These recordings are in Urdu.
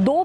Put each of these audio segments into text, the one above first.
2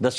10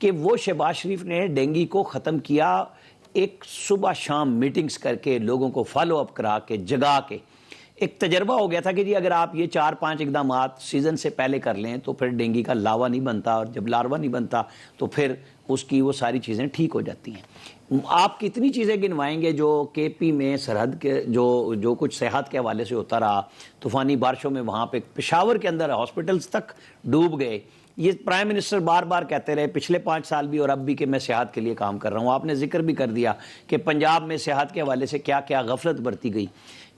کہ وہ شہباز شریف نے ڈینگی کو ختم کیا ایک صبح شام میٹنگز کر کے، لوگوں کو فالو اپ کرا کے، جگا کے. ایک تجربہ ہو گیا تھا کہ جی اگر آپ یہ 4-5 اقدامات سیزن سے پہلے کر لیں تو پھر ڈینگی کا لاوا نہیں بنتا، اور جب لاروا نہیں بنتا تو پھر اس کی وہ ساری چیزیں ٹھیک ہو جاتی ہیں. آپ کتنی چیزیں گنوائیں گے جو کے پی میں سرحد کے جو کچھ صحت کے حوالے سے ہوتا رہا، طوفانی بارشوں میں وہاں پہ پشاور کے اندر ہاسپٹلز تک ڈوب گئے. یہ پرائم منسٹر بار بار کہتے رہے پچھلے 5 سال بھی اور اب بھی کہ میں صحت کے لیے کام کر رہا ہوں. آپ نے ذکر بھی کر دیا کہ پنجاب میں صحت کے حوالے سے کیا کیا غفلت برتی گئی.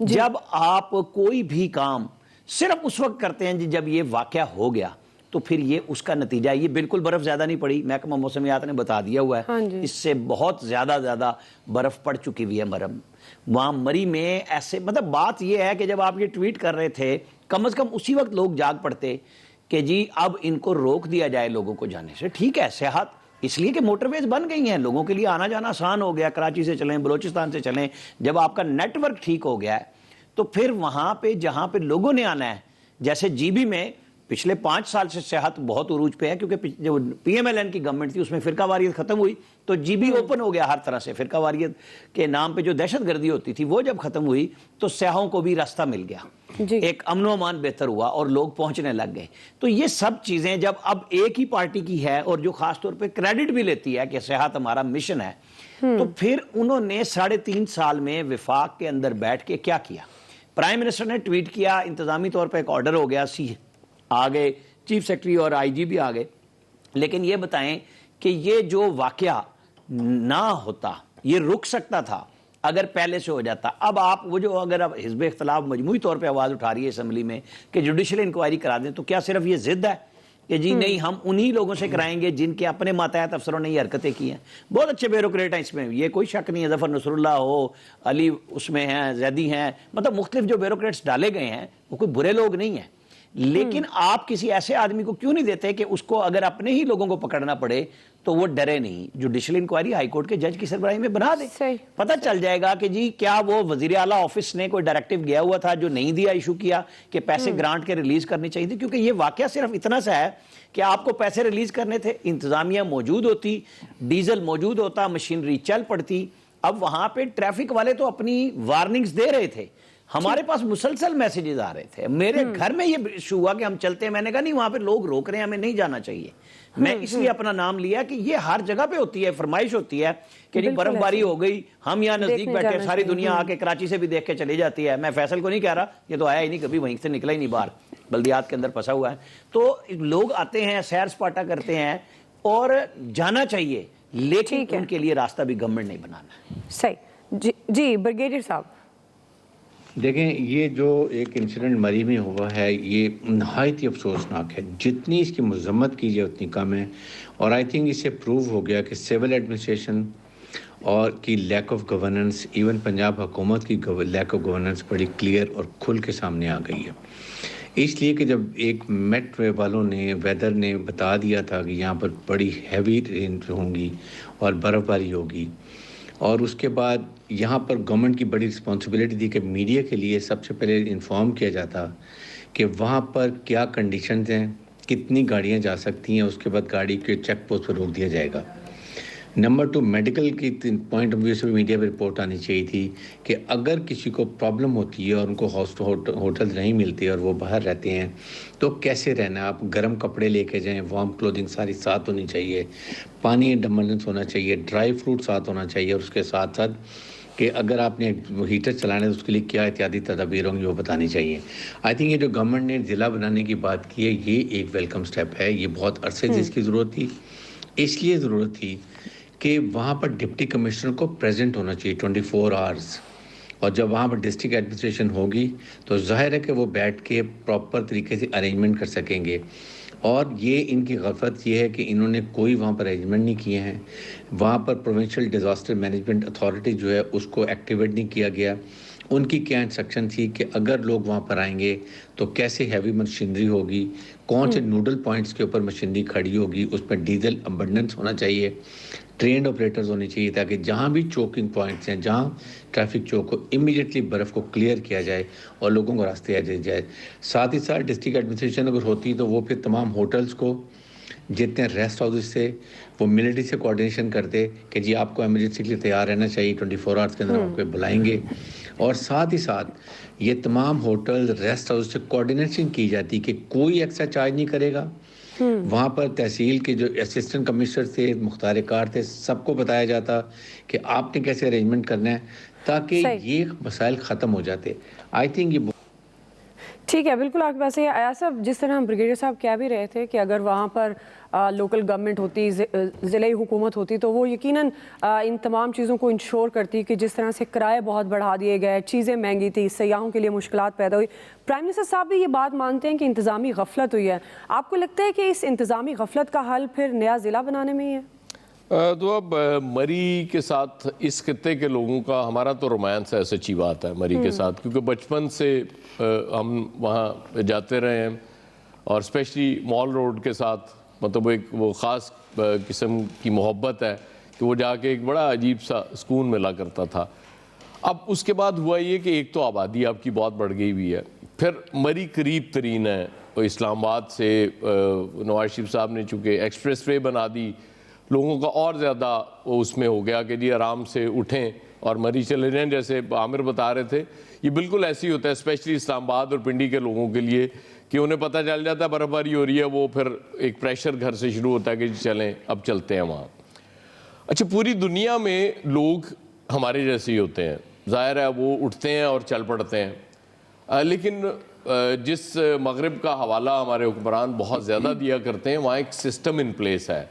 جب آپ کوئی بھی کام صرف اس وقت کرتے ہیں جب یہ واقعہ ہو گیا تو پھر یہ اس کا نتیجہ، یہ بالکل برف زیادہ نہیں پڑی، محکمہ موسمیات نے بتا دیا ہوا ہے، اس سے بہت زیادہ برف پڑ چکی ہوئی ہے مرم. وہاں مری میں ایسے مطلب بات یہ ہے کہ جب آپ یہ ٹویٹ کر رہے تھے کم از کم اسی وقت لوگ جاگ پڑتے کہ جی اب ان کو روک دیا جائے لوگوں کو جانے سے. ٹھیک ہے صحت اس لیے کہ موٹر ویز بن گئی ہیں، لوگوں کے لیے آنا جانا آسان ہو گیا، کراچی سے چلیں، بلوچستان سے چلیں. جب آپ کا نیٹ ورک ٹھیک ہو گیا ہے تو پھر وہاں پہ جہاں پہ لوگوں نے آنا ہے، جیسے جی بی میں پچھلے 5 سال سے صحت بہت عروج پہ ہے کیونکہ جو پی ایم ایل این کی گورنمنٹ تھی اس میں فرقہ واریت ختم ہوئی تو جی بی اوپن ہو گیا ہر طرح سے. فرقہ واریت کے نام پہ جو دہشت گردی ہوتی تھی وہ جب ختم ہوئی تو سیاحوں کو بھی راستہ مل گیا، ایک امن و امان بہتر ہوا اور لوگ پہنچنے لگ گئے. تو یہ سب چیزیں جب اب ایک ہی پارٹی کی ہے اور جو خاص طور پہ کریڈٹ بھی لیتی ہے کہ صحت ہمارا مشن ہے، تو پھر انہوں نے 3.5 سال میں وفاق کے اندر بیٹھ کے کیا کیا. پرائم منسٹر نے ٹویٹ کیا، انتظامی طور پہ ایک آرڈر ہو گیا، آگے چیف سیکرٹری اور آئی جی بھی آگے. لیکن یہ بتائیں کہ یہ جو واقعہ نہ ہوتا، یہ رک سکتا تھا اگر پہلے سے ہو جاتا. اب آپ وہ جو اگر اب حزب اختلاف مجموعی طور پہ آواز اٹھا رہی ہے اسمبلی میں کہ جوڈیشل انکوائری کرا دیں، تو کیا صرف یہ ضد ہے کہ جی نہیں ہم انہی لوگوں سے کرائیں گے جن کے اپنے ماتحت افسروں نے یہ حرکتیں کی ہیں؟ بہت اچھے بیوروکریٹ ہیں اس میں، یہ کوئی شک نہیں ہے. ظفر نصر اللہ ہو، علی اس میں ہیں، زیدی ہیں، مطلب مختلف جو بیوروکریٹس ڈالے گئے ہیں وہ کوئی برے لوگ نہیں ہیں. لیکن آپ کسی ایسے آدمی کو کیوں نہیں دیتے کہ اس کو اگر اپنے ہی لوگوں کو پکڑنا پڑے تو وہ ڈرے نہیں؟ جوڈیشل انکوائری ہائی کورٹ کے جج کی سربراہی میں بنا دے، پتہ چل جائے گا کہ جی کیا وہ وزیر اعلیٰ آفس نے کوئی ڈائریکٹو گیا ہوا تھا جو نہیں دیا، ایشو کیا کہ پیسے گرانٹ کے ریلیز کرنے چاہیے تھے. کیونکہ یہ واقعہ صرف اتنا سا ہے کہ آپ کو پیسے ریلیز کرنے تھے، انتظامیہ موجود ہوتی، ڈیزل موجود ہوتا، مشینری چل پڑتی. اب وہاں پہ ٹریفک والے تو اپنی وارننگز دے رہے تھے، ہمارے پاس مسلسل میسیجز آ رہے تھے. میرے گھر میں یہ ایشو ہوا کہ ہم چلتے ہیں، میں نے کہا نہیں وہاں پہ لوگ روک رہے ہیں، ہمیں نہیں جانا چاہیے. میں اس لیے اپنا نام لیا کہ یہ ہر جگہ پہ ہوتی ہے، فرمائش ہوتی ہے کہ جی برف باری ہو گئی، ہم یہاں نزدیک بیٹھے، ساری دنیا آ کے کراچی سے بھی دیکھ کے چلی جاتی ہے. میں فیصل کو نہیں کہہ رہا، یہ تو آیا ہی نہیں کبھی، وہیں سے نکلا ہی نہیں باہر، بلدیات کے اندر پھنسا ہوا ہے. تو لوگ آتے ہیں، سیر سپاٹا کرتے ہیں اور جانا چاہیے، لیکن ان کے لیے راستہ بھی گورنمنٹ نہیں بنانا. صحیح. جی بریگیڈیئر صاحب دیکھیں، یہ جو ایک انسیڈنٹ مری میں ہوا ہے یہ نہایت ہی افسوسناک ہے. جتنی اس کی مذمت کی جائے اتنی کم ہے. اور آئی تھنک اس سے پروو ہو گیا کہ سول ایڈمنسٹریشن اور کی lack of governance, even Punjab حکومت کی لیک آف گورننس بڑی کلیئر اور کھل کے سامنے آ گئی ہے. اس لیے کہ جب ایک میٹ والوں نے، ویدر نے بتا دیا تھا کہ یہاں پر بڑی ہیوی رین ہوں گی اور برف باری ہوگی، اور اس کے بعد یہاں پر گورنمنٹ کی بڑی رسپانسبلٹی تھی کہ میڈیا کے لیے سب سے پہلے انفارم کیا جاتا کہ وہاں پر کیا کنڈیشنز ہیں، کتنی گاڑیاں جا سکتی ہیں، اس کے بعد گاڑی کے چیک پوسٹ پر روک دیا جائے گا. نمبر 2، میڈیکل کی پوائنٹ آف ویو سے بھی میڈیا پہ رپورٹ آنی چاہیے تھی کہ اگر کسی کو پرابلم ہوتی ہے اور ان کو ہوٹل نہیں ملتے اور وہ باہر رہتے ہیں تو کیسے رہنا. آپ گرم کپڑے لے کے جائیں، وارم کلودنگ ساری ساتھ ہونی چاہیے، پانی ابنڈنس ہونا چاہیے، ڈرائی فروٹ ساتھ ہونا چاہیے، اور اس کے ساتھ ساتھ کہ اگر آپ نے ہیٹر چلانا ہے تو اس کے لیے کیا احتیاطی تدابیر ہوں گی وہ بتانی چاہیے. آئی تھنک یہ جو گورنمنٹ نے ضلع بنانے کی بات کی ہے یہ ایک ویلکم سٹیپ ہے. یہ بہت عرصے سے اس کی ضرورت تھی. اس لیے ضرورت تھی کہ وہاں پر ڈپٹی کمشنر کو پریزنٹ ہونا چاہیے 24 آورز، اور جب وہاں پر ڈسٹرکٹ ایڈمنسٹریشن ہوگی تو ظاہر ہے کہ وہ بیٹھ کے پراپر طریقے سے ارینجمنٹ کر سکیں گے. اور یہ ان کی غفلت یہ ہے کہ انہوں نے کوئی وہاں پر ارینجمنٹ نہیں کیے ہیں. وہاں پر پروونشل ڈیزاسٹر مینجمنٹ اتھارٹی جو ہے اس کو ایکٹیویٹ نہیں کیا گیا. ان کی کیا انسٹرکشن تھی کہ اگر لوگ وہاں پر آئیں گے تو کیسے ہیوی مشینری ہوگی، کون سے نوڈل پوائنٹس کے اوپر مشینری کھڑی ہوگی، اس پر ڈیزل ابنڈنس ہونا چاہیے، ٹرینڈ آپریٹرز ہونے چاہیے تاکہ جہاں بھی چوکنگ پوائنٹس ہیں، جہاں ٹریفک چوک ہو، امیڈیٹلی برف کو کلیئر کیا جائے اور لوگوں کو راستے دے جائے. ساتھ ہی ساتھ ڈسٹرکٹ ایڈمنسٹریشن اگر ہوتی تو وہ پھر تمام ہوٹلز کو جتنے ریسٹ ہاؤس سے وہ ملٹری سے کوارڈینیشن کرتے کہ جی آپ کو ایمرجنسی کے لیے تیار رہنا چاہیے، 24 آورس کے اندر آپ کو بلائیں گے، اور ساتھ ہی ساتھ یہ تمام ہوٹل ریسٹ ہاؤس سے کوارڈینیشن کی جاتی کہ کوئی ایکسٹرا چارج نہیں کرے گا. وہاں پر تحصیل کے جو اسسٹنٹ کمشنر تھے، مختار کار تھے، سب کو بتایا جاتا کہ آپ نے کیسے ارینجمنٹ کرنا ہے تاکہ یہ مسائل ختم ہو جاتے. آئی تھنک یہ ٹھیک ہے، بالکل آپ کے پاس یہ ایاز صاحب، جس طرح ہم بریگیڈیئر صاحب کہہ بھی رہے تھے کہ اگر وہاں پر لوکل گورنمنٹ ہوتی، ضلعی حکومت ہوتی تو وہ یقیناً ان تمام چیزوں کو انشور کرتی کہ جس طرح سے کرائے بہت بڑھا دیے گئے، چیزیں مہنگی تھی، سیاحوں کے لیے مشکلات پیدا ہوئی. پرائم منسٹر صاحب بھی یہ بات مانتے ہیں کہ انتظامی غفلت ہوئی ہے. آپ کو لگتا ہے کہ اس انتظامی غفلت کا حل پھر نیا ضلع بنانے میں ہی ہے؟ تو اب مری کے ساتھ اس خطے کے لوگوں کا ہمارا تو رومانس ہے، سچی بات ہے مری کے ساتھ، کیونکہ بچپن سے ہم وہاں جاتے رہے ہیں، اور اسپیشلی مال روڈ کے ساتھ مطلب ایک وہ خاص قسم کی محبت ہے کہ وہ جا کے ایک بڑا عجیب سا سکون ملا کرتا تھا. اب اس کے بعد ہوا یہ کہ ایک تو آبادی آپ کی بہت بڑھ گئی ہوئی ہے، پھر مری قریب ترین ہے اسلام آباد سے. نواز شریف صاحب نے چونکہ ایکسپریس وے بنا دی، لوگوں کا اور زیادہ اس میں ہو گیا کہ جی آرام سے اٹھیں اور مری چلے جائیں. جیسے عامر بتا رہے تھے، یہ بالکل ایسی ہوتا ہے اسپیشلی اسلام آباد اور پنڈی کے لوگوں کے لیے کہ انہیں پتہ چل جاتا ہے برف باری ہو رہی ہے، وہ پھر ایک پریشر گھر سے شروع ہوتا ہے کہ جی چلیں اب چلتے ہیں وہاں. اچھا، پوری دنیا میں لوگ ہمارے جیسے ہی ہوتے ہیں، ظاہر ہے وہ اٹھتے ہیں اور چل پڑتے ہیں، لیکن جس مغرب کا حوالہ ہمارے حکمران بہت زیادہ دیا کرتے ہیں، وہاں ایک سسٹم ان پلیس ہے.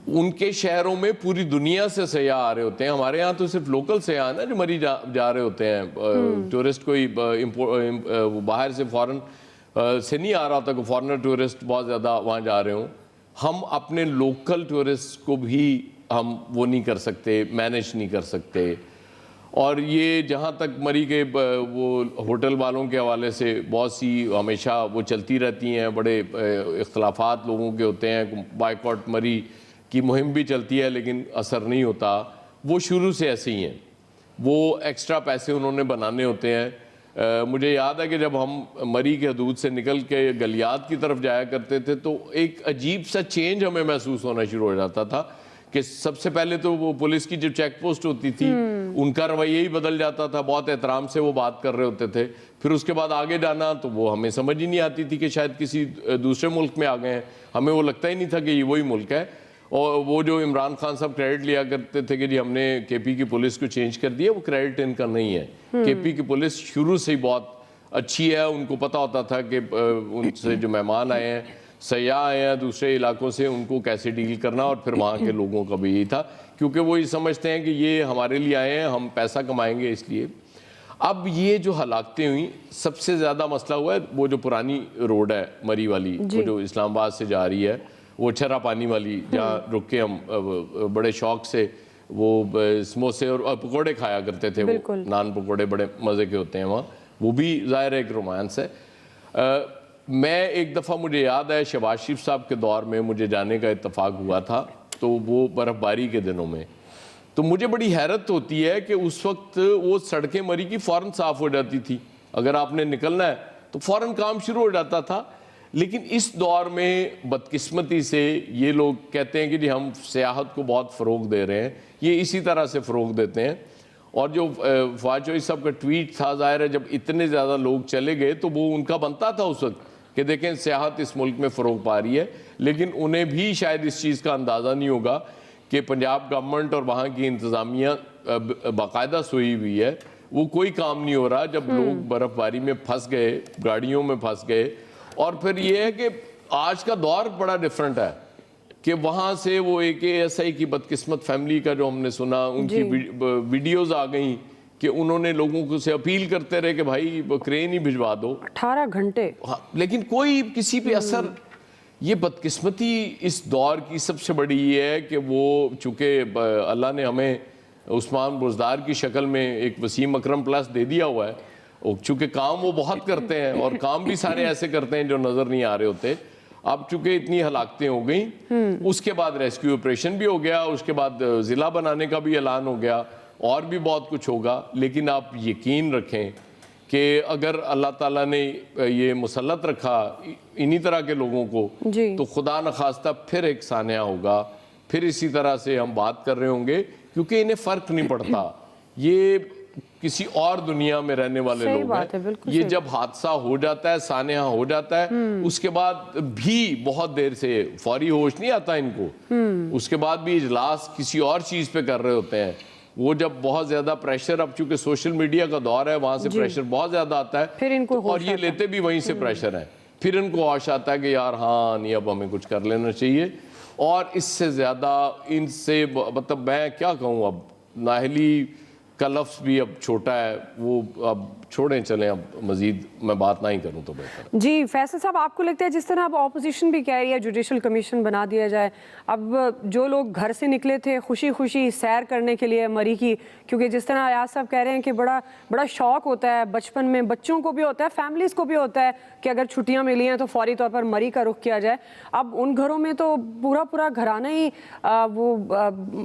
ان کے شہروں میں پوری دنیا سے سیاح آ رہے ہوتے ہیں. ہمارے ہاں تو صرف لوکل سیاح نا جو مری جا رہے ہوتے ہیں، ٹورسٹ کوئی باہر سے فورن سے نہیں آ رہا ہوتا کہ فورنر ٹورسٹ بہت زیادہ وہاں جا رہے ہوں. ہم اپنے لوکل ٹورسٹ کو بھی ہم وہ نہیں کر سکتے، مینیج نہیں کر سکتے. اور یہ جہاں تک مری کے وہ ہوٹل والوں کے حوالے سے بہت سی ہمیشہ وہ چلتی رہتی ہیں، بڑے اختلافات لوگوں کے ہوتے ہیں، بائیکاٹ مری کی مہم بھی چلتی ہے لیکن اثر نہیں ہوتا. وہ شروع سے ایسے ہی ہیں، وہ ایکسٹرا پیسے انہوں نے بنانے ہوتے ہیں. مجھے یاد ہے کہ جب ہم مری کے حدود سے نکل کے گلیات کی طرف جایا کرتے تھے تو ایک عجیب سا چینج ہمیں محسوس ہونا شروع ہو جاتا تھا کہ سب سے پہلے تو وہ پولیس کی جو چیک پوسٹ ہوتی تھی ان کا رویہ ہی بدل جاتا تھا، بہت احترام سے وہ بات کر رہے ہوتے تھے. پھر اس کے بعد آگے جانا تو وہ ہمیں سمجھ ہی نہیں آتی تھی کہ شاید کسی دوسرے ملک میں آ گئے ہیں، ہمیں وہ لگتا ہی نہیں تھا کہ یہ وہی ملک ہے. اور وہ جو عمران خان صاحب کریڈٹ لیا کرتے تھے کہ جی ہم نے کے پی کی پولیس کو چینج کر دیا، وہ کریڈٹ ان کا نہیں ہے. کے پی کی پولیس شروع سے ہی بہت اچھی ہے. ان کو پتہ ہوتا تھا کہ ان سے جو مہمان آئے ہیں، سیاح آئے ہیں دوسرے علاقوں سے، ان کو کیسے ڈیل کرنا. اور پھر وہاں کے لوگوں کا بھی یہی تھا کیونکہ وہ یہ سمجھتے ہیں کہ یہ ہمارے لیے آئے ہیں، ہم پیسہ کمائیں گے اس لیے. اب یہ جو ہلاکتیں ہوئیں، سب سے زیادہ مسئلہ ہوا ہے وہ جو پرانی روڈ ہے مری والی، وہ جو اسلام آباد سے جا رہی ہے، وہ چھرا پانی والی، جہاں رک کے ہم بڑے شوق سے وہ سموسے اور پکوڑے کھایا کرتے تھے. وہ نان پکوڑے بڑے مزے کے ہوتے ہیں وہاں، وہ بھی ظاہر ایک رومانس ہے. میں ایک دفعہ مجھے یاد ہے شہباز شریف صاحب کے دور میں مجھے جانے کا اتفاق ہوا تھا، تو وہ برف باری کے دنوں میں. تو مجھے بڑی حیرت ہوتی ہے کہ اس وقت وہ سڑکیں مری کی فوراً صاف ہو جاتی تھی، اگر آپ نے نکلنا ہے تو فوراً کام شروع ہو جاتا تھا. لیکن اس دور میں بدقسمتی سے یہ لوگ کہتے ہیں کہ جی ہم سیاحت کو بہت فروغ دے رہے ہیں، یہ اسی طرح سے فروغ دیتے ہیں. اور جو فواد چوہدری صاحب کا ٹویٹ تھا، ظاہر ہے جب اتنے زیادہ لوگ چلے گئے تو وہ ان کا بنتا تھا اس وقت کہ دیکھیں سیاحت اس ملک میں فروغ پا رہی ہے. لیکن انہیں بھی شاید اس چیز کا اندازہ نہیں ہوگا کہ پنجاب گورنمنٹ اور وہاں کی انتظامیہ باقاعدہ سوئی ہوئی ہے، وہ کوئی کام نہیں ہو رہا. جب لوگ برف باری میں پھنس گئے، گاڑیوں میں پھنس گئے. اور پھر یہ ہے کہ آج کا دور بڑا ڈیفرنٹ ہے کہ وہاں سے وہ ایک ایس آئی کی بدقسمت فیملی کا جو ہم نے سنا، ان کی ویڈیوز آ گئیں کہ انہوں نے لوگوں کو سے اپیل کرتے رہے کہ بھائی کرین ہی بھجوا دو 18 گھنٹے، لیکن کوئی کسی پہ اثر. یہ بدقسمتی اس دور کی سب سے بڑی یہ ہے کہ وہ چونکہ اللہ نے ہمیں عثمان بزدار کی شکل میں ایک وسیم اکرم پلس دے دیا ہوا ہے، چونکہ کام وہ بہت کرتے ہیں اور کام بھی سارے ایسے کرتے ہیں جو نظر نہیں آ رہے ہوتے. اب چونکہ اتنی ہلاکتیں ہو گئیں، اس کے بعد ریسکیو آپریشن بھی ہو گیا، اس کے بعد ضلع بنانے کا بھی اعلان ہو گیا، اور بھی بہت کچھ ہوگا. لیکن آپ یقین رکھیں کہ اگر اللہ تعالیٰ نے یہ مسلط رکھا انہی طرح کے لوگوں کو جی تو خدا نخواستہ پھر ایک سانحہ ہوگا، پھر اسی طرح سے ہم بات کر رہے ہوں گے، کیونکہ انہیں فرق نہیں پڑتا، یہ کسی اور دنیا میں رہنے والے صحیح لوگ بات ہے، ہیں۔ بالکل یہ صحیح۔ جب حادثہ ہو جاتا ہے، سانحہ ہو جاتا ہے، اس کے بعد بھی بہت دیر سے فوری ہوش نہیں آتا ان کو، اس کے بعد بھی اجلاس کسی اور چیز پہ کر رہے ہوتے ہیں۔ وہ جب بہت زیادہ پریشر، اب چونکہ سوشل میڈیا کا دور ہے وہاں سے پریشر بہت زیادہ آتا ہے، پھر ان کو اور یہ لیتے بھی وہیں سے پریشر ہے، پھر ان کو ہوش آتا ہے کہ یار ہاں نہیں اب ہمیں کچھ کر لینا چاہیے۔ اور اس سے زیادہ ان سے مطلب میں کیا کہوں، اب نااہلی کا لفظ بھی اب چھوٹا ہے، وہ اب چھوڑیں چلیں، اب مزید میں بات نہ ہی کروں تو بہتر۔ جی فیصل صاحب، آپ کو لگتا ہے جس طرح اب اپوزیشن بھی کہہ رہی ہے جوڈیشل کمیشن بنا دیا جائے، اب جو لوگ گھر سے نکلے تھے خوشی خوشی سیر کرنے کے لیے مری کی، کیونکہ جس طرح ایاز صاحب کہہ رہے ہیں کہ بڑا شوق ہوتا ہے بچپن میں، بچوں کو بھی ہوتا ہے، فیملیز کو بھی ہوتا ہے کہ اگر چھٹیاں ملی ہیں تو فوری طور پر مری کا رخ کیا جائے۔ اب ان گھروں میں تو پورا گھرانہ ہی وہ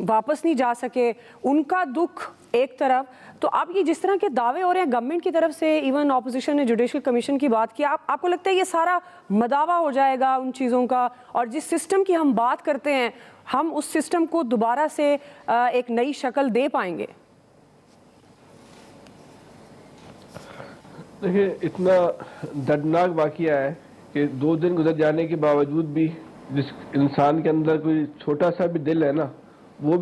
واپس نہیں جا سکے، ان کا دکھ ایک طرف۔ تو اب یہ جس طرح کے دعوے ہو رہے ہیں گورنمنٹ کی طرف سے، ایون اپوزیشن نے جوڈیشل کمیشن کی بات کی، آپ کو لگتا ہے یہ سارا مداوا ہو جائے گا ان چیزوں کا، اور جس سسٹم کی ہم بات کرتے ہیں ہم اس سسٹم کو دوبارہ سے ایک نئی شکل دے پائیں گے؟ دیکھیں اتنا دردناک واقعہ ہے کہ 2 دن گزر جانے کے باوجود بھی جس انسان کے اندر کوئی چھوٹا سا بھی دل ہے نا، وہ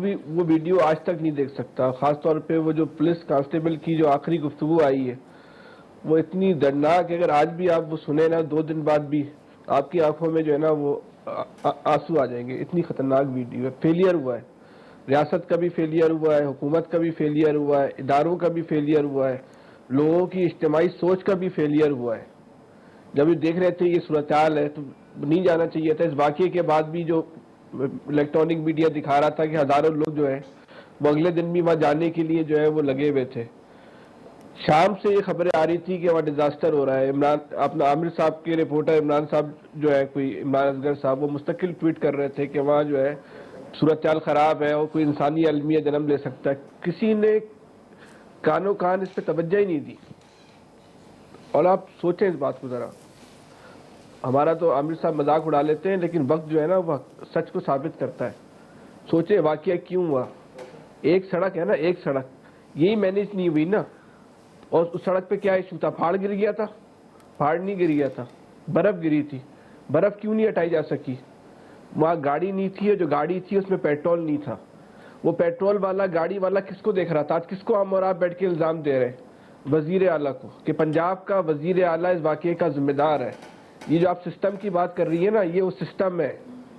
ویڈیو آج تک نہیں دیکھ سکتا۔ خاص طور پہ وہ جو پولیس کانسٹیبل کی جو آخری گفتگو آئی ہے وہ اتنی دردناک ہے، اگر آج بھی آپ وہ سنیں نا 2 دن بعد بھی آپ کی آنکھوں میں جو ہے نا وہ آنسو آ جائیں گے، اتنی خطرناک ویڈیو ہے۔ فیلئر ہوا ہے، ریاست کا بھی فیلئر ہوا ہے، حکومت کا بھی فیلئر ہوا ہے، اداروں کا بھی فیلئر ہوا ہے، لوگوں کی اجتماعی سوچ کا بھی فیلئر ہوا ہے۔ جب یہ دیکھ رہے تھے یہ صورتحال ہے تو نہیں جانا چاہیے تھا۔ اس واقعے کے بعد بھی جو الیکٹرانک میڈیا دکھا رہا تھا کہ ہزاروں لوگ جو ہے وہ اگلے دن بھی وہاں جانے کے لیے جو ہے وہ لگے ہوئے تھے۔ شام سے یہ خبریں آ رہی تھی کہ وہاں ڈیزاسٹر ہو رہا ہے۔ اپنا عامر صاحب کے رپورٹر عمران صاحب جو ہے، کوئی عمران اصغر صاحب، وہ مستقل ٹویٹ کر رہے تھے کہ وہاں جو ہے صورتحال خراب ہے اور کوئی انسانی المیہ جنم لے سکتا ہے۔ کسی نے کانوں کان اس پہ توجہ ہی نہیں دی۔ اور آپ سوچیں اس بات کو ذرا، ہمارا تو عامر صاحب مذاق اڑا لیتے ہیں لیکن وقت جو ہے نا وہ سچ کو ثابت کرتا ہے۔ سوچیں واقعہ کیوں ہوا، ایک سڑک ہے نا، ایک سڑک یہی مینیج نہیں ہوئی نا، اور اس سڑک پہ کیا ایشو تھا؟ پہاڑ گر گیا تھا؟ پہاڑ نہیں گر گیا تھا، برف گری تھی۔ برف کیوں نہیں ہٹائی جا سکی؟ وہاں گاڑی نہیں تھی، اور جو گاڑی تھی اس میں پیٹرول نہیں تھا۔ وہ پیٹرول والا گاڑی والا کس کو دیکھ رہا تھا؟ آج کس کو ہم اور آپ بیٹھ کے الزام دے رہے ہیں؟ وزیر اعلیٰ کو، کہ پنجاب کا وزیر اعلیٰ اس واقعے کا ذمہ دار ہے۔ یہ جو آپ سسٹم کی بات کر رہی ہے نا، یہ وہ سسٹم ہے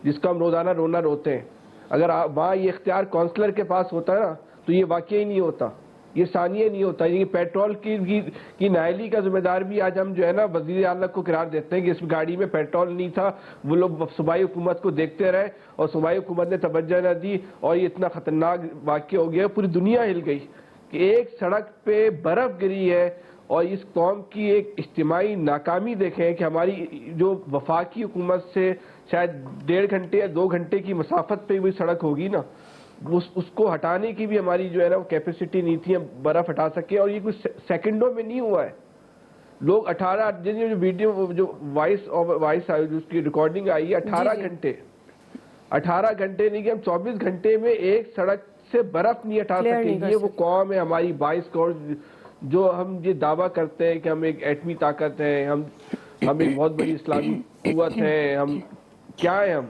جس کو ہم روزانہ رونا روتے ہیں۔ اگر وہاں یہ اختیار کونسلر کے پاس ہوتا ہے نا تو یہ واقعہ ہی نہیں ہوتا، یہ ثانیہ نہیں ہوتا۔ یہ پیٹرول کی نااہلی کا ذمہ دار بھی آج ہم جو ہے نا وزیر اعلیٰ کو قرار دیتے ہیں کہ اس گاڑی میں پیٹرول نہیں تھا۔ وہ لوگ صوبائی حکومت کو دیکھتے رہے اور صوبائی حکومت نے توجہ نہ دی، اور یہ اتنا خطرناک واقعہ ہو گیا، پوری دنیا ہل گئی کہ ایک سڑک پہ برف گری ہے۔ اور اس قوم کی ایک اجتماعی ناکامی دیکھیں کہ ہماری جو وفاقی حکومت سے شاید 1.5 گھنٹے یا 2 گھنٹے کی مسافت پہ ہوئی سڑک ہوگی نا، اس کو ہٹانے کی بھی ہماری جو ہے نا وہ کیپیسٹی نہیں تھی ہم برف ہٹا سکے۔ اور یہ کچھ سیکنڈوں میں نہیں ہوا ہے۔ لوگ 18 جو ویڈیو جو وائس اس کی ریکارڈنگ آئی ہے 18 گھنٹے 18 گھنٹے نہیں کہ ہم 24 گھنٹے میں ایک سڑک سے برف نہیں ہٹا سکے۔ یہ وہ قوم ہے ہماری 22 کروڑ، جو ہم یہ دعویٰ کرتے ہیں کہ ہم ایک ایٹمی طاقت ہیں، ہم ایک بہت بڑی اسلامی قوت ہیں، ہم کیا ہیں؟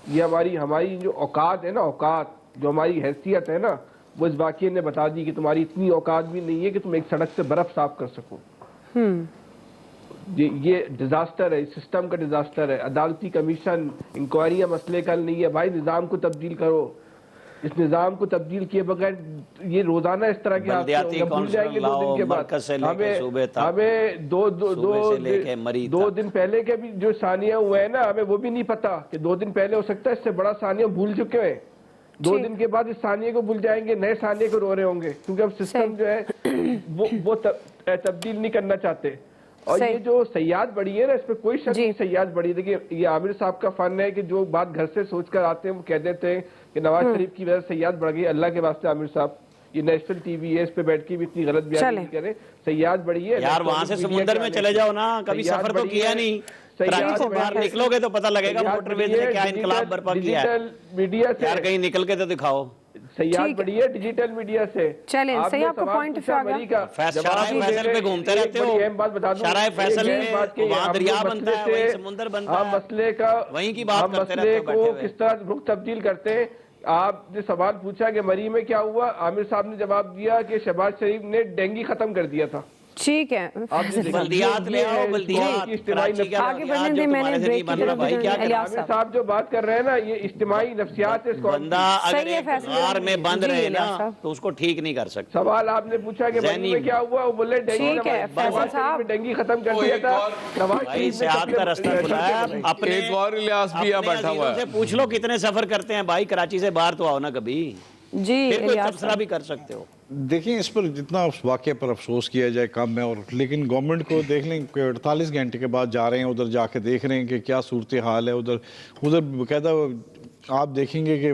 یہ ہماری جو اوقات ہے نا، اوقات جو ہماری حیثیت ہے نا، وہ اس واقعے نے بتا دی کہ تمہاری اتنی اوقات بھی نہیں ہے کہ تم ایک سڑک سے برف صاف کر سکو۔ یہ ڈیزاسٹر ہے، سسٹم کا ڈیزاسٹر ہے۔ عدالتی کمیشن، انکوائریاں مسئلے کا نہیں ہے۔ بھائی نظام کو تبدیل کرو، اس نظام کو تبدیل کیے بغیر یہ روزانہ اس طرح کے بلدیاتی کونسل لاؤ، مرکز سے لے کے صوبے تک، ہمیں صوبے سے لے کے مری تک، 2 دن پہلے کے بھی جو ثانیہ ہوئے ہیں نا، ہمیں وہ بھی نہیں پتا کہ 2 دن پہلے ہو سکتا ہے اس سے بڑا ثانیہ بھول چکے ہیں۔ 2 دن کے بعد اس ثانیہ کو بھول جائیں گے، نئے ثانیہ کو رو رہے ہوں گے، کیونکہ اب سسٹم جو ہے وہ تبدیل نہیں کرنا چاہتے۔ اور یہ جو سیاد بڑی ہے نا، اس پہ کوئی شک نہیں سیاد بڑی۔ دیکھیے یہ عامر صاحب کا فن ہے کہ جو بات گھر سے سوچ کر آتے ہیں وہ کہہ دیتے ہیں کہ نواز شریف کی وجہ سے سیاد بڑھ گئی۔ اللہ کے واسطے عامر صاحب یہ نیشنل ٹی وی ہے, اس پہ بیٹھ کے بھی اتنی غلط بیان نہیں کریں. سیاحت بڑی ہے یار, وہاں سے سمندر میں چلے جاؤ نا, کبھی سفر تو کیا نہیں, کراچی سے باہر نکلو گے تو پتہ لگے گا موٹر ویز نے کیا انقلاب برپا کیا ہے. میڈیا سے یار کہیں نکل کے تو دکھاؤ. سیاحت بڑی ہے ڈیجیٹل میڈیا سے. چلیں صحیح, آپ کا پوائنٹ آف ویو آ گیا. شرائع فیصل پہ گھومتے رہتے ہو, شرائع فیصل میں وہاں دریا بنتا ہے, وہیں سمندر بنتا ہے, مسئلے کا وہیں کی بات کرتے رہتے ہو بیٹھے ہوئے. کس طرح رخ تبدیل کرتے ہیں. آپ نے سوال پوچھا کہ مری میں کیا ہوا, عامر صاحب نے جواب دیا کہ شہباز شریف نے ڈینگی ختم کر دیا تھا. ٹھیک ہے, بلدیات لے آؤ, بلدیات آگے بڑھنے دیں. میں نے بریک کی طرف عامر صاحب جو بات کر رہے ہیں نا, یہ اجتماعی نفسیات ہے. بندہ اگر ایک غار میں بند رہے نا تو اس کو ٹھیک نہیں کر سکتا. سوال آپ نے پوچھا کہ مری میں کیا ہوا, وہ بولے ڈینگی ختم کر دیا تھا. بھائی صحت کا رستہ کھلا ہے. اپنے ایک اور الیاس بھی یہاں بیٹھا ہوا ہے, پوچھ لو کتنے سفر کرتے ہیں بھائی, کراچی سے باہر تو آؤ نا کبھی, جی پھر کوئی تبصرہ بھی کر سکتے ہو. دیکھیں اس پر جتنا اس واقعے پر افسوس کیا جائے کم ہے, اور لیکن گورنمنٹ کو دیکھ لیں کہ 48 گھنٹے کے بعد جا رہے ہیں ادھر, جا کے دیکھ رہے ہیں کہ کیا صورتحال ہے ادھر باقاعدہ آپ دیکھیں گے کہ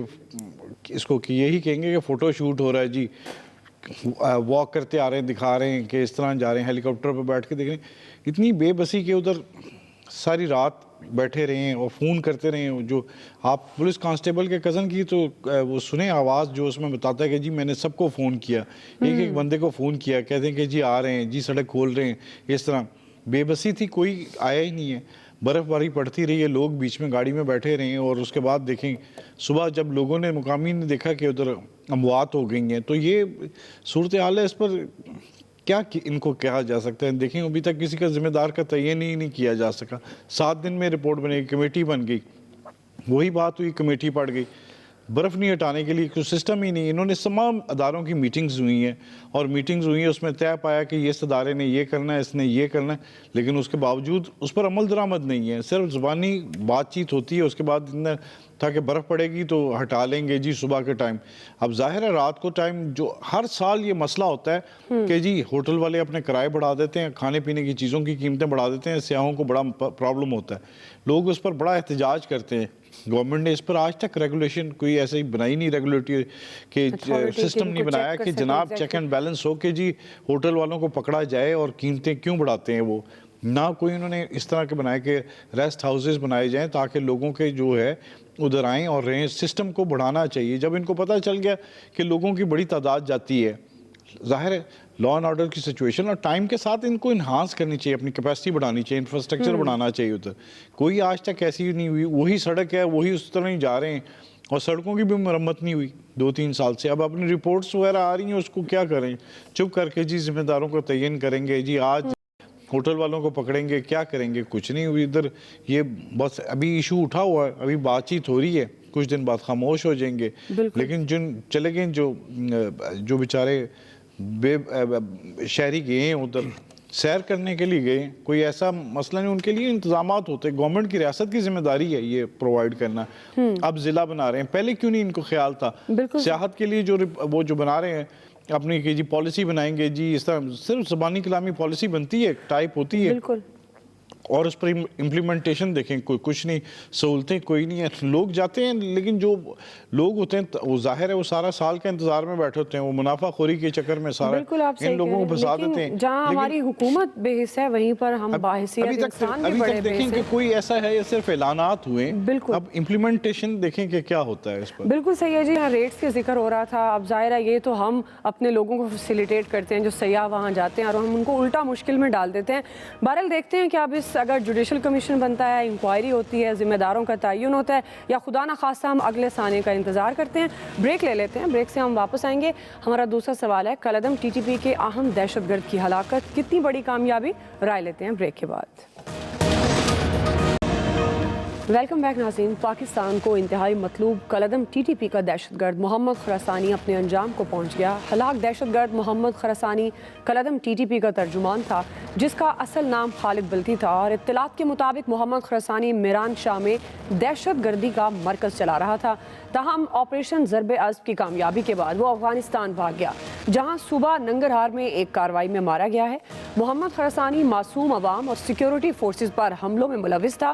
اس کو یہی کہیں گے کہ فوٹو شوٹ ہو رہا ہے جی, واک کرتے آ رہے ہیں, دکھا رہے ہیں کہ اس طرح جا رہے ہیں, ہیلی کاپٹر پہ بیٹھ کے دیکھ رہے ہیں. اتنی بے بسی کہ ادھر ساری رات بیٹھے رہے ہیں اور فون کرتے رہے ہیں. جو آپ پولیس کانسٹیبل کے کزن کی تو وہ سنیں آواز جو اس میں بتاتا ہے کہ جی میں نے سب کو فون کیا, ایک بندے کو فون کیا, کہتے ہیں کہ جی آ رہے ہیں, جی سڑک کھول رہے ہیں. اس طرح بے بسی تھی, کوئی آیا ہی نہیں ہے. برف باری پڑتی رہی ہے, لوگ بیچ میں گاڑی میں بیٹھے رہے ہیں, اور اس کے بعد دیکھیں صبح جب لوگوں نے مقامی نے دیکھا کہ ادھر اموات ہو گئی ہیں, تو یہ صورتحال ہے. اس پر کیا ان کو کہا جا سکتا ہے؟ دیکھیں ابھی تک کسی کا ذمہ دار کا تعین ہی نہیں کیا جا سکا. 7 دن میں رپورٹ بنے گی, کمیٹی بن گئی, وہی بات ہوئی, کمیٹی پڑ گئی. برف نہیں ہٹانے کے لیے کوئی سسٹم ہی نہیں. انہوں نے تمام اداروں کی میٹنگز ہوئی ہیں, اور میٹنگز ہوئی ہیں, اس میں طے پایا کہ اس ادارے نے یہ کرنا ہے, اس نے یہ کرنا ہے, لیکن اس کے باوجود اس پر عمل درآمد نہیں ہے. صرف زبانی بات چیت ہوتی ہے. اس کے بعد تھا کہ برف پڑے گی تو ہٹا لیں گے جی صبح کے ٹائم. اب ظاہر ہے رات کو ٹائم جو ہر سال یہ مسئلہ ہوتا ہے کہ جی ہوٹل والے اپنے کرائے بڑھا دیتے ہیں, کھانے پینے کی چیزوں کی قیمتیں بڑھا دیتے ہیں, سیاحوں کو بڑا پرابلم ہوتا ہے. لوگ اس پر بڑا احتجاج کرتے ہیں. گورنمنٹ نے اس پر آج تک ریگولیشن کوئی ایسے ہی بنائی نہیں, ریگولیٹری کہ سسٹم نہیں بنایا کہ جناب چیک اینڈ بیلنس ہو کہ جی ہوٹل والوں کو پکڑا جائے اور قیمتیں کیوں بڑھاتے ہیں وہ. نہ کوئی انہوں نے اس طرح کے بنائے کہ ریسٹ ہاؤسز بنائے جائیں تاکہ لوگوں کے جو ہے ادھر آئیں اور رہیں. سسٹم کو بڑھانا چاہیے. جب ان کو پتہ چل گیا کہ لوگوں کی بڑی تعداد جاتی ہے, ظاہر ہے لا اینڈ آرڈر کی سچویشن اور ٹائم کے ساتھ ان کو انہانس کرنی چاہیے, اپنی کیپیسٹی بڑھانی چاہیے, انفراسٹرکچر بڑھانا چاہیے. ادھر کوئی آج تک ایسی نہیں ہوئی, وہی سڑک ہے, وہی اس طرح ہی جا رہے ہیں, اور سڑکوں کی بھی مرمت نہیں ہوئی 2-3 سال سے. اب اپنی رپورٹس وغیرہ آ رہی ہیں, اس کو کیا کریں, چپ کر کے جی ذمہ داروں کو تعین کریں گے, جی آج ہوٹل والوں کو پکڑیں گے, کیا کریں گے, کچھ نہیں ہوئی. ادھر یہ بس ابھی ایشو اٹھا ہوا ہے, ابھی بات چیت ہو رہی ہے, کچھ دن بعد خاموش ہو جائیں گے. لیکن جن چلے گئے جو بیچارے بے شہری گئے ہیں ادھر سیر کرنے کے لیے گئے, کوئی ایسا مسئلہ نہیں, ان کے لیے انتظامات ہوتے ہیں. گورنمنٹ کی ریاست کی ذمہ داری ہے یہ پرووائڈ کرنا. اب ضلع بنا رہے ہیں, پہلے کیوں نہیں ان کو خیال تھا؟ سیاحت کے لیے جو بنا رہے ہیں اپنی کہ جی پالیسی بنائیں گے, جی اس طرح صرف زبانی کلامی پالیسی بنتی ہے, ٹائپ ہوتی ہے, اور اس پر امپلیمنٹیشن دیکھیں کوئی کچھ نہیں, سہولتیں کوئی نہیں ہے. لوگ جاتے ہیں, لیکن جو لوگ ہوتے ہیں وہ ظاہر ہے وہ سارا سال کا انتظار میں بیٹھے ہوتے ہیں, وہ منافع خوری کے چکر میں سارا ان لوگوں کو پھنسا دیتے ہیں. جہاں ہماری حکومت بے حص ہے وہیں پر ہم باحثیت انسان بھی بڑے بے حص ہیں. دیکھیں کہ کوئی ایسا ہے یا صرف اعلانات ہوئے, اب امپلیمنٹیشن دیکھیں کہ کیا ہوتا ہے اس پر. بالکل صحیح ہے جی. یہاں ریٹس کے ذکر ہو رہا تھا. اب ظاہر ہے یہ تو ہم اپنے لوگوں کو فیسیلیٹیٹ کرتے ہیں جو سیاح وہاں جاتے ہیں, اور ہم ان کو الٹا مشکل میں ڈال دیتے ہیں. بہرحال دیکھتے ہیں کہ اب اگر جوڈیشل کمیشن بنتا ہے, انکوائری ہوتی ہے, ذمہ داروں کا تعین ہوتا ہے, یا خدا نہ خواستہ ہم اگلے ثانے کا انتظار کرتے ہیں. بریک لے لیتے ہیں, بریک سے ہم واپس آئیں گے. ہمارا دوسرا سوال ہے کالعدم ٹی ٹی پی کے اہم دہشت گرد کی ہلاکت کتنی بڑی کامیابی, رائے لیتے ہیں بریک کے بعد. ویلکم بیک ناظرین. پاکستان کو انتہائی مطلوب کالعدم ٹی ٹی پی کا دہشت گرد محمد خراسانی اپنے انجام کو پہنچ گیا. ہلاک دہشت گرد محمد خراسانی کالعدم ٹی ٹی پی کا ترجمان تھا, جس کا اصل نام خالد بلتی تھا, اور اطلاعات کے مطابق محمد خراسانی میران شاہ میں دہشت گردی کا مرکز چلا رہا تھا. تاہم آپریشن ضرب عضب کی کامیابی کے بعد وہ افغانستان بھاگ گیا, جہاں صوبہ ننگرہار میں ایک کارروائی میں مارا گیا ہے. محمد خراسانی معصوم عوام اور سیکیورٹی فورسز پر حملوں میں ملوث تھا.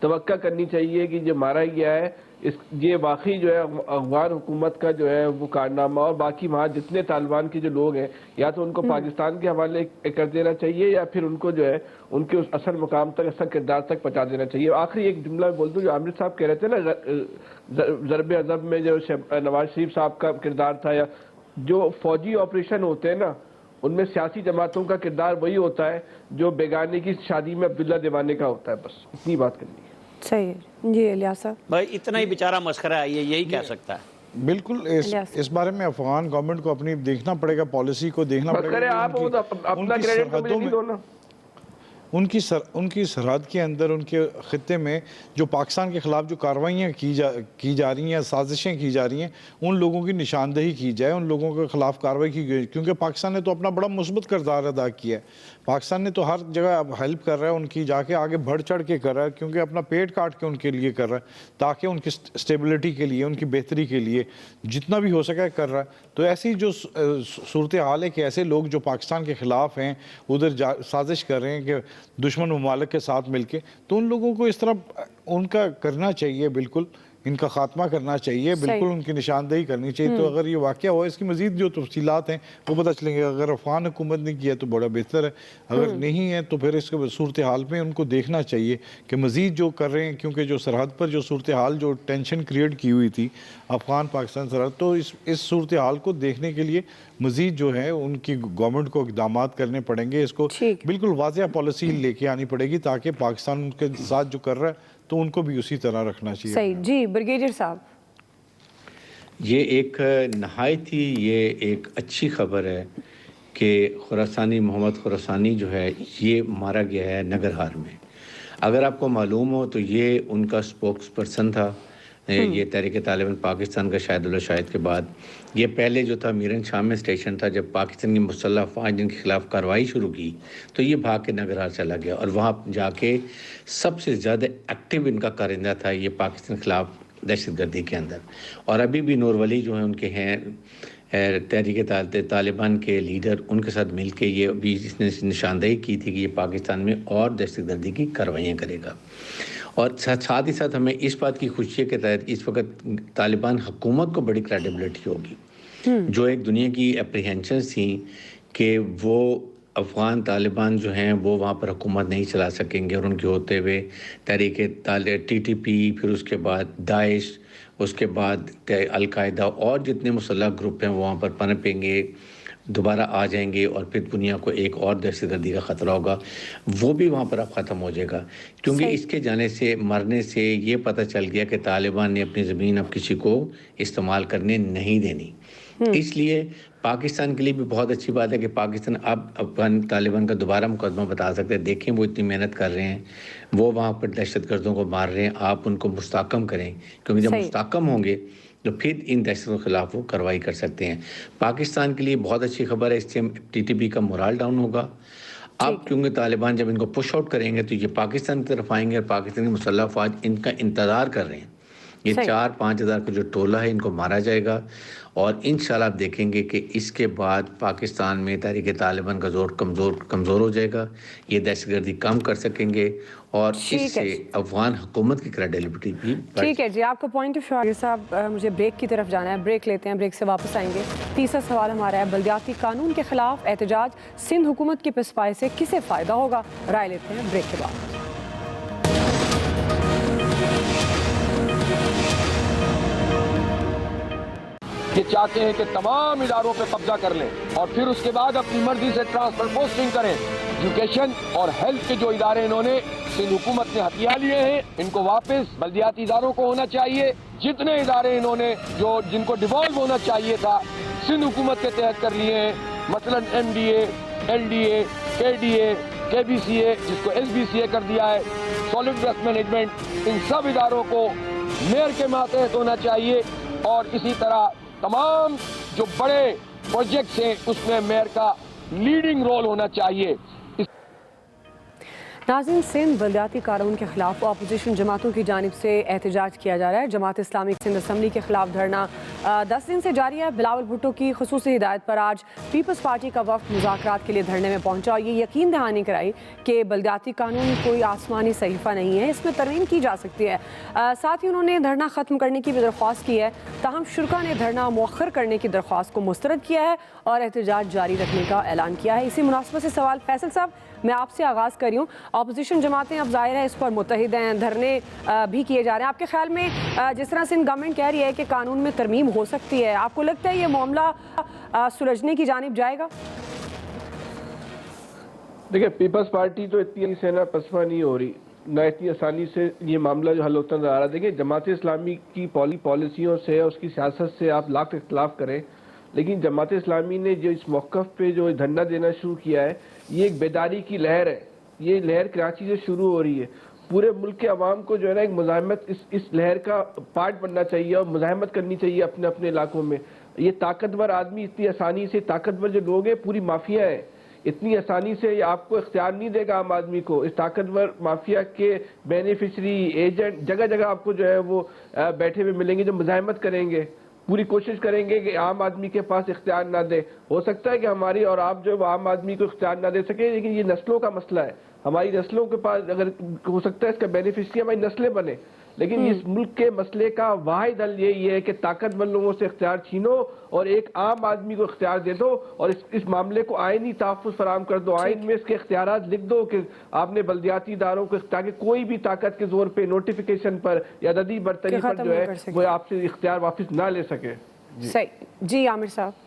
توقع کرنی چاہیے کہ جو مارا گیا ہے یہ واقعی جو ہے افغان حکومت کا جو ہے وہ کارنامہ، اور باقی وہاں جتنے طالبان کے جو لوگ ہیں یا تو ان کو پاکستان کے حوالے کر دینا چاہیے یا پھر ان کو جو ہے ان کے اس اصل مقام تک، اصل کردار تک پہنچا دینا چاہیے. آخری ایک جملہ میں بول دوں، جو عامر صاحب کہہ رہے تھے نا ضرب عضب میں جو نواز شریف صاحب کا کردار تھا، یا جو فوجی آپریشن ہوتے ہیں نا ان میں سیاسی جماعتوں کا کردار وہی ہوتا ہے جو بیگانے کی شادی میں عبداللہ دیوانے کا ہوتا ہے. بس اتنی بات کرنی ہے. صحیح ہے جی الیاس صاحب. بھائی اتنا ہی بیچارہ مسخرہ ہے، یہی کہہ سکتا ہے. بالکل اس بارے میں افغان گورنمنٹ کو اپنی دیکھنا پڑے گا، پالیسی کو دیکھنا پڑے گا. آپ اپنا کریڈٹ تو مجھے نہیں دو نا. ان کی سرحد کے اندر، ان کے خطے میں جو پاکستان کے خلاف جو کارروائیاں کی جا رہی ہیں، سازشیں کی جا رہی ہیں، ان لوگوں کی نشاندہی کی جائے، ان لوگوں کے خلاف کارروائی کی گئی. کیونکہ پاکستان نے تو اپنا بڑا مثبت کردار ادا کیا ہے. پاکستان نے تو ہر جگہ اب ہیلپ کر رہا ہے ان کی، جا کے آگے بڑھ چڑھ کے کر رہا ہے، کیونکہ اپنا پیٹ کاٹ کے ان کے لیے کر رہا ہے، تاکہ ان کی اسٹیبلٹی کے لیے، ان کی بہتری کے لیے جتنا بھی ہو سکا کر رہا ہے. تو ایسی جو صورتحال ہے کہ ایسے لوگ جو پاکستان کے خلاف ہیں ادھر سازش کر رہے ہیں کہ دشمن ممالک کے ساتھ مل کے، تو ان لوگوں کو اس طرح ان کا کرنا چاہیے، بالکل ان کا خاتمہ کرنا چاہیے، بالکل ان کی نشاندہی کرنی چاہیے. تو اگر یہ واقعہ ہوا، اس کی مزید جو تفصیلات ہیں وہ پتہ چلیں گے. اگر افغان حکومت نے کیا تو بڑا بہتر ہے، اگر نہیں ہے تو پھر اس کے صورتحال میں ان کو دیکھنا چاہیے کہ مزید جو کر رہے ہیں، کیونکہ جو سرحد پر جو صورتحال جو ٹینشن کریٹ کی ہوئی تھی افغان پاکستان سرحد، تو اس صورتحال کو دیکھنے کے لیے مزید جو ہے ان کی گورنمنٹ کو اقدامات کرنے پڑیں گے. اس کو بالکل واضح پالیسی لے کے آنی پڑے گی تاکہ پاکستان ان کے ساتھ جو کر رہا ہے تو ان کو بھی اسی طرح رکھنا چاہیے. صحیح. جی بریگیڈیئر صاحب. یہ ایک نہایت ہی یہ ایک اچھی خبر ہے کہ خراسانی محمد خراسانی جو ہے یہ مارا گیا ہے ننگرہار میں. اگر آپ کو معلوم ہو تو یہ ان کا سپوکس پرسن تھا، یہ تحریک طالبان پاکستان کا شاہد اللہ شاہد کے بعد. یہ پہلے جو تھا میرن شاہ میں اسٹیشن تھا، جب پاکستان کی مسلح افواج جن کے خلاف کارروائی شروع کی تو یہ بھاگ کے ننگرہار چلا گیا، اور وہاں جا کے سب سے زیادہ ایکٹیو ان کا کارندہ تھا یہ پاکستان کے خلاف دہشت گردی کے اندر. اور ابھی بھی نور ولی جو ہیں ان کے ہیں تحریک طالبان کے لیڈر، ان کے ساتھ مل کے یہ ابھی جس نے نشاندہی کی تھی کہ یہ پاکستان میں اور دہشت گردی کی کارروائیاں کرے گا. اور ساتھ ہی ساتھ ہمیں اس بات کی خوشی ہے کہ اس وقت طالبان حکومت کو بڑی کریڈیبلٹی ہوگی. جو ایک دنیا کی اپریہنشنز تھیں کہ وہ افغان طالبان جو ہیں وہ وہاں پر حکومت نہیں چلا سکیں گے، اور ان کے ہوتے ہوئے تحریک TTP، پھر اس کے بعد داعش، اس کے بعد القاعدہ اور جتنے مسلح گروپ ہیں وہ وہاں پر پنپیں گے، دوبارہ آ جائیں گے، اور پھر دنیا کو ایک اور دہشت گردی کا خطرہ ہوگا، وہ بھی وہاں پر اب ختم ہو جائے گا. کیونکہ اس کے جانے سے، مرنے سے یہ پتہ چل گیا کہ طالبان نے اپنی زمین اب کسی کو استعمال کرنے نہیں دینی. اس لیے پاکستان کے لیے بھی بہت اچھی بات ہے کہ پاکستان اب افغان طالبان کا دوبارہ مقدمہ بتا سکتے ہیں. دیکھیں وہ اتنی محنت کر رہے ہیں، وہ وہاں پر دہشت گردوں کو مار رہے ہیں، آپ ان کو مستحکم کریں، کیونکہ جب مستحکم ہوں گے تو پھر ان دہشتوں کے خلاف وہ کارروائی کر سکتے ہیں. پاکستان کے لیے بہت اچھی خبر ہے، اس سے TTP کا مورال ڈاؤن ہوگا. اب کیونکہ طالبان جب ان کو پش آؤٹ کریں گے تو یہ پاکستان کی طرف آئیں گے، اور پاکستانی مسلح افواج ان کا انتظار کر رہے ہیں. یہ 4-5 ہزار کا جو ٹولہ ہے ان کو مارا جائے گا، اور انشاءاللہ آپ دیکھیں گے کہ اس کے بعد پاکستان میں تحریک طالبان کا زور کمزور ہو جائے گا. یہ دہشت گردی کم کر سکیں گے، اور اس سے افغان حکومت کی کریڈیبلٹی بھی. ٹھیک ہے جی، آپ کا پوائنٹ آف ویو صاحب. مجھے بریک کی طرف جانا ہے، بریک لیتے ہیں، بریک سے واپس آئیں گے. تیسرا سوال ہمارا ہے، بلدیاتی قانون کے خلاف احتجاج سندھ حکومت کی پسپائی سے کسے فائدہ ہوگا؟ رائے لیتے ہیں بریک کے بعد. یہ چاہتے ہیں کہ تمام اداروں پہ قبضہ کر لیں اور پھر اس کے بعد اپنی مرضی سے ٹرانسفر پوسٹنگ کریں. ایجوکیشن اور ہیلتھ کے جو ادارے انہوں نے سندھ حکومت نے ہتھیا لیے ہیں، ان کو واپس بلدیاتی اداروں کو ہونا چاہیے. جتنے ادارے انہوں نے جن کو ڈیوالو ہونا چاہیے تھا سندھ حکومت کے تحت کر لیے ہیں، مثلا MDA، LDA، KDA، KBCA جس کو SBCA کر دیا ہے، سالڈ ویسٹ مینجمنٹ، ان سب اداروں کو میئر کے ماتحت ہونا چاہیے. اور اسی طرح تمام جو بڑے پروجیکٹس ہیں اس میں میئر کا لیڈنگ رول ہونا چاہیے. ناظرین، سندھ بلدیاتی قانون کے خلاف اپوزیشن جماعتوں کی جانب سے احتجاج کیا جا رہا ہے۔ جماعت اسلامی سندھ اسمبلی کے خلاف دھرنا 10 دن سے جاری ہے۔ بلاول بھٹو کی خصوصی ہدایت پر آج پیپلز پارٹی کا وفد مذاکرات کے لیے دھرنے میں پہنچا اور یہ یقین دہانی کرائی کہ بلدیاتی قانون کوئی آسمانی صحیفہ نہیں ہے، اس میں ترمیم کی جا سکتی ہے۔ ساتھ ہی انہوں نے دھرنا ختم کرنے کی بھی درخواست کی ہے، تاہم شرکا نے دھرنا مؤخر کرنے کی درخواست کو مسترد کیا ہے اور احتجاج جاری رکھنے کا اعلان کیا ہے۔ اسی مناسبت سے سوال فیصل صاحب، میں آپ سے آغاز کر رہی ہوں۔ اپوزیشن جماعتیں اب ظاہر ہے اس پر متحد ہیں، دھرنے بھی کیے جا رہے ہیں۔ آپ کے خیال میں جس طرح سندھ گورنمنٹ کہہ رہی ہے کہ قانون میں ترمیم ہو سکتی ہے، آپ کو لگتا ہے یہ معاملہ سلجھنے کی جانب جائے گا؟ دیکھیں، پیپلز پارٹی تو اتنی سے نہ پسپا نہیں ہو رہی، نہ اتنی آسانی سے یہ معاملہ جو حل ہوتا نظر آ رہا ہے۔ دیکھیں، جماعت اسلامی کی پالیسیوں سے، اس کی سیاست سے آپ لاکھ اختلاف کریں، لیکن جماعت اسلامی نے جو اس موقف پہ جو دھرنا دینا شروع کیا ہے، یہ ایک بیداری کی لہر ہے۔ یہ لہر کراچی سے شروع ہو رہی ہے۔ پورے ملک کے عوام کو جو ہے نا ایک مزاحمت اس لہر کا پارٹ بننا چاہیے اور مزاحمت کرنی چاہیے اپنے اپنے علاقوں میں۔ یہ طاقتور آدمی اتنی آسانی سے، طاقتور جو لوگ ہیں پوری مافیا ہے، اتنی آسانی سے یہ آپ کو اختیار نہیں دے گا عام آدمی کو۔ اس طاقتور مافیا کے بینیفیشری، ایجنٹ جگہ جگہ آپ کو جو ہے وہ بیٹھے ہوئے ملیں گے جو مزاحمت کریں گے، پوری کوشش کریں گے کہ عام آدمی کے پاس اختیار نہ دے۔ ہو سکتا ہے کہ ہماری اور آپ جو عام آدمی کو اختیار نہ دے سکے، لیکن یہ نسلوں کا مسئلہ ہے۔ ہماری نسلوں کے پاس اگر ہو سکتا ہے اس کا بینیفیشری ہماری نسلیں بنے، لیکن اس ملک کے مسئلے کا واحد حل یہی ہے کہ طاقتور لوگوں سے اختیار چھینو اور ایک عام آدمی کو اختیار دے دو اور اس معاملے کو آئینی تحفظ فراہم کر دو۔ آئین میں اس کے اختیارات لکھ دو کہ آپ نے بلدیاتی اداروں کو، تاکہ کوئی بھی طاقت کے زور پہ نوٹیفیکیشن پر یا عددی برتری پر جو ہے وہ آپ سے اختیار واپس نہ لے سکے۔ صحیح جی، عامر صاحب۔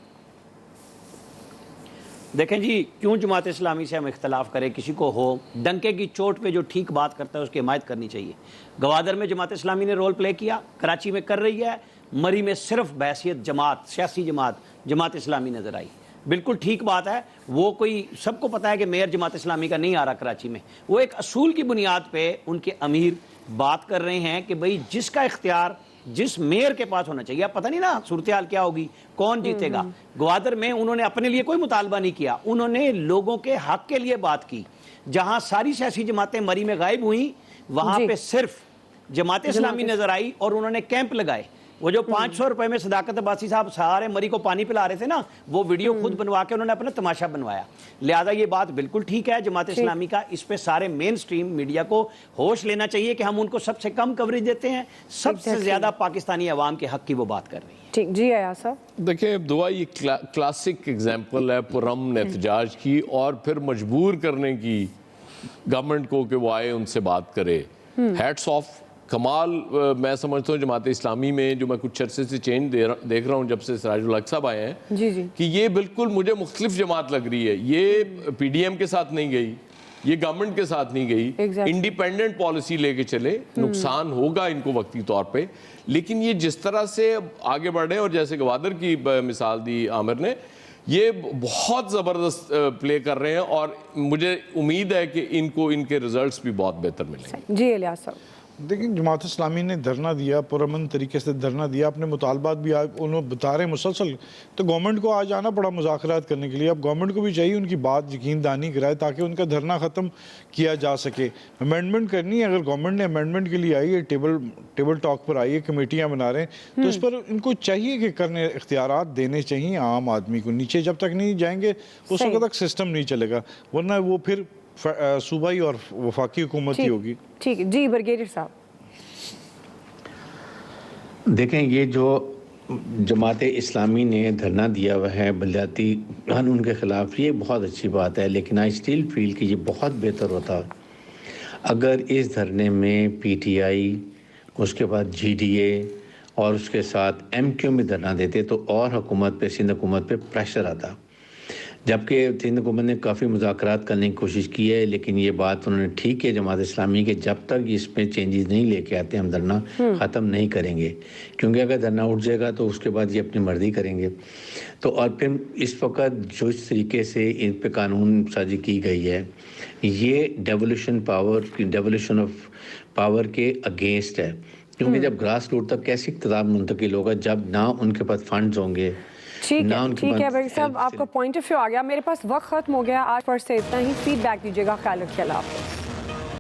دیکھیں جی، کیوں جماعت اسلامی سے ہم اختلاف کریں؟ کسی کو ہو ڈنکے کی چوٹ پہ جو ٹھیک بات کرتا ہے اس کی حمایت کرنی چاہیے۔ گوادر میں جماعت اسلامی نے رول پلے کیا، کراچی میں کر رہی ہے، مری میں صرف بحیثیت جماعت، سیاسی جماعت اسلامی نظر آئی۔ بالکل ٹھیک بات ہے، وہ کوئی سب کو پتہ ہے کہ میئر جماعت اسلامی کا نہیں آ رہا کراچی میں۔ وہ ایک اصول کی بنیاد پہ ان کے امیر بات کر رہے ہیں کہ بھئی جس کا اختیار جس میئر کے پاس ہونا چاہیے۔ اب پتہ نہیں نا صورتحال کیا ہوگی، کون جیتے گا۔ گوادر میں انہوں نے اپنے لیے کوئی مطالبہ نہیں کیا، انہوں نے لوگوں کے حق کے لیے بات کی۔ جہاں ساری سیاسی جماعتیں مری میں غائب ہوئیں، وہاں پہ صرف جماعت اسلامی نظر آئی اور انہوں نے کیمپ لگائے۔ وہ جو 500 روپے میں صداقت عباسی صاحب سارے مری کو پانی پلا رہے تھے نا، وہ ویڈیو خود بنوا کے انہوں نے اپنا تماشا بنوایا۔ لہذا یہ بات بالکل ٹھیک ہے جماعت اسلامی کا، اس پہ سارے مین سٹریم میڈیا کو ہوش لینا چاہیے کہ ہم ان کو سب سے کم کوریج دیتے ہیں، سب سے زیادہ پاکستانی عوام کے حق کی وہ بات کر رہی ہیں۔ ٹھیک جی، ایاز صاحب۔ دیکھیں دعا، یہ کلاسک ایگزامپل ہے پرامن احتجاج کی اور پھر مجبور کرنے کی گورنمنٹ کو کہ وہ آئے ان سے بات کرے۔ ہیٹس آف، کمال میں سمجھتا ہوں جماعت اسلامی میں، جو میں کچھ عرصے سے چینج دیکھ رہا ہوں جب سے سراج الحق صاحب آئے ہیں، کہ یہ بالکل مجھے مختلف جماعت لگ رہی ہے۔ یہ پی ڈی ایم کے ساتھ نہیں گئی، یہ گورنمنٹ کے ساتھ نہیں گئی، انڈیپینڈنٹ پالیسی لے کے چلے۔ نقصان ہوگا ان کو وقتی طور پہ، لیکن یہ جس طرح سے آگے بڑھے اور جیسے گوادر کی مثال دی عامر نے، یہ بہت زبردست پلے کر رہے ہیں اور مجھے امید ہے کہ ان کو ان کے ریزلٹس بھی بہت بہتر ملیں گے۔ جی الیاس صاحب۔ دیکھیں، جماعت اسلامی نے دھرنا دیا، پرامن طریقے سے دھرنا دیا، اپنے مطالبات بھی انہوں بتا رہے ہیں مسلسل، تو گورنمنٹ کو آج آنا پڑا مذاکرات کرنے کے لیے۔ اب گورنمنٹ کو بھی چاہیے ان کی بات یقین دہانی کرائے تاکہ ان کا دھرنا ختم کیا جا سکے۔ امینڈمنٹ کرنی ہے، اگر گورنمنٹ نے امینڈمنٹ کے لیے آئی ہے، ٹیبل ٹاک پر آئی ہے، کمیٹیاں بنا رہے ہیں، تو اس پر ان کو چاہیے کہ کرنے اختیارات دینے چاہیے عام آدمی کو۔ نیچے جب تک نہیں جائیں گے اس وقت تک سسٹم نہیں چلے گا، ورنہ وہ پھر صوبائی اور وفاقی حکومت ہی ہوگی۔ ٹھیک ہے جی، برگیڈیئر صاحب۔ دیکھیں، یہ جو جماعت اسلامی نے دھرنا دیا ہوا ہے بلدیاتی قانون کے خلاف، یہ بہت اچھی بات ہے، لیکن آئی اسٹل فیل کہ یہ بہت بہتر ہوتا اگر اس دھرنے میں پی ٹی آئی، اس کے بعد جی ڈی اے اور اس کے ساتھ ایم کیو میں دھرنا دیتے تو اور حکومت پہ، سندھ حکومت پہ پریشر آتا۔ جبکہ سندھ حکومت نے کافی مذاکرات کرنے کی کوشش کی ہے، لیکن یہ بات انہوں نے ٹھیک کیا جماعت اسلامی کہ جب تک اس میں چینجز نہیں لے کے آتے ہم دھرنا ختم نہیں کریں گے، کیونکہ اگر دھرنا اٹھ جائے گا تو اس کے بعد یہ اپنی مرضی کریں گے۔ تو اور پھر اس وقت جو اس طریقے سے ان پہ قانون سازی کی گئی ہے، یہ ڈیولیشن آف پاور کے اگینسٹ ہے، کیونکہ جب گراس روٹ تک کیسے اقتدار منتقل ہوگا جب نہ ان کے پاس فنڈز ہوں گے۔ ٹھیک ہے بھائی صاحب، آپ کا پوائنٹ آف ویو آ گیا، میرے پاس وقت ختم ہو گیا۔ آج پر سے اتنا ہی، فیڈ بیک دیجیے گا، خیال رکھیے، اللہ حافظ۔